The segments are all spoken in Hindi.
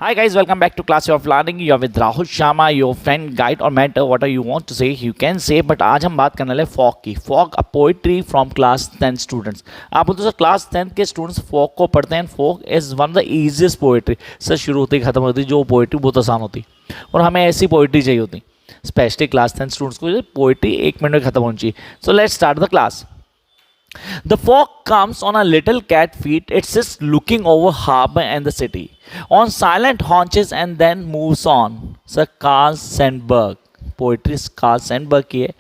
Hi guys, welcome back to Class of Learning. You are with Rahul Sharma, your friend, guide or mentor. Whatever you want to say, you can say. But आज हम बात करने वाले फॉक की. Fog a poetry from class 10 students. आप बोलते हो सर क्लास 10 के स्टूडेंट्स फॉक को पढ़ते हैं. Fog is one of the easiest poetry. Sir शुरू होती खत्म होती जो पोइट्री बहुत आसान होती और हमें ऐसी पोइट्री चाहिए होती. स्पेशली क्लास 10 स्टूडेंट्स को पोइट्री 1 मिनट में खत्म होनी चाहिए. So let's start the class. The fog comes on a little cat feet. It sits looking over harbor and the city, on silent haunches and then moves on. Sir Carl Sandburg. Poetry Karl Sandberg की है.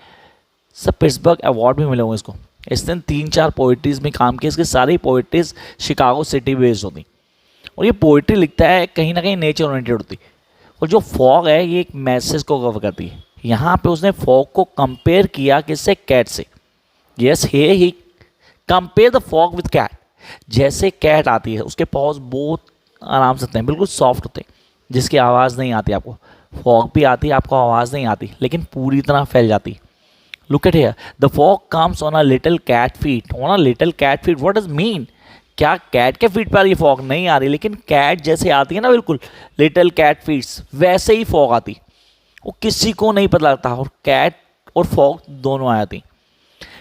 सर पिट्सबर्ग अवार्ड भी मिले हुए इसको. इसने 3-4 पोइट्रीज में काम किया. इसकी सारी पोइट्रीज शिकागो सिटी बेस्ड होती और ये पोइट्री लिखता है कहीं ना कहीं नेचर ओरिएंटेड होती. और जो फॉग है ये एक मैसेज को कवर करती है. यहाँ पे उसने फॉग को कंपेयर किया किससे? कैट से. Yes he compare the fog with cat. जैसे कैट आती है उसके पॉज बहुत आराम से होते हैं, बिल्कुल सॉफ्ट होते हैं, जिसकी आवाज़ नहीं आती आपको. फॉग भी आती है, आपको आवाज़ नहीं आती, लेकिन पूरी तरह फैल जाती. Look at here, the fog comes on a little cat feet. On a little cat feet what does mean? क्या कैट के फीट पर ये फॉग नहीं आ रही, लेकिन कैट जैसे आती है ना बिल्कुल लिटिल कैट फीट्स, वैसे ही फॉग आती. वो किसी को नहीं पता लगता और कैट और फॉग दोनों आ जाती.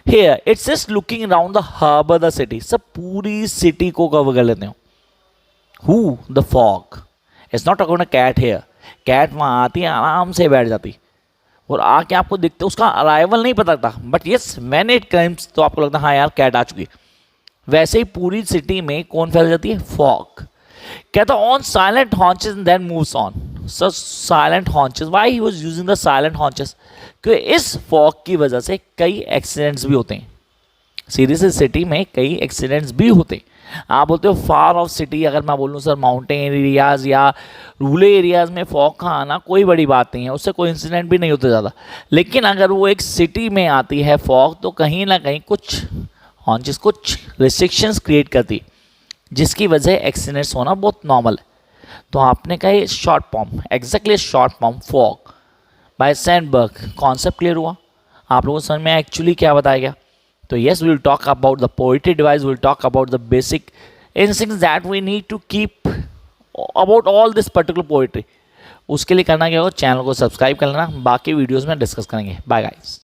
Here it's just looking around the harbor, the city. सब पूरी सिटी को कवर कर लेते हो. Who? The fog. It's not talking about a cat here. Cat वहाँ आती है, आराम से बैठ जाती और आके आपको दिखते. उसका अराइवल नहीं पता लगता, but yes when it comes तो आपको लगता है हाँ यार कैट आ चुकी. वैसे ही पूरी सिटी में कौन फैल जाती है? फॉग. कहता on silent haunches and then moves on. Sir silent haunches, why he was using the silent haunches? क्योंकि इस फॉग की वजह से कई एक्सीडेंट्स भी होते हैं. सीरियसली सिटी में कई एक्सीडेंट्स भी होते हैं. आप बोलते हो फार ऑफ सिटी, अगर मैं बोलूँ सर माउंटेन एरियाज या रूरल एरियाज में फॉग का आना कोई बड़ी बात नहीं है, उससे कोई इंसिडेंट भी नहीं होते ज़्यादा. लेकिन अगर वो एक सिटी में आती है फॉग तो कहीं ना कहीं कुछ हॉन्चेस, कुछ रिस्ट्रिक्शंस क्रिएट करती, जिसकी वजह एक्सीडेंट्स होना बहुत नॉर्मल है. तो आपने कहा ये short form, exactly short form fog by Sandburg. Concept clear हुआ आप लोगों को समझ में एक्चुअली क्या बताया गया? तो yes we will talk about the poetry device, will talk about the basic instincts that we need to keep about all this particular poetry. उसके लिए करना क्या होगा? चैनल को सब्सक्राइब कर लेना. बाकी वीडियोज़ में डिस्कस करेंगे. Bye guys.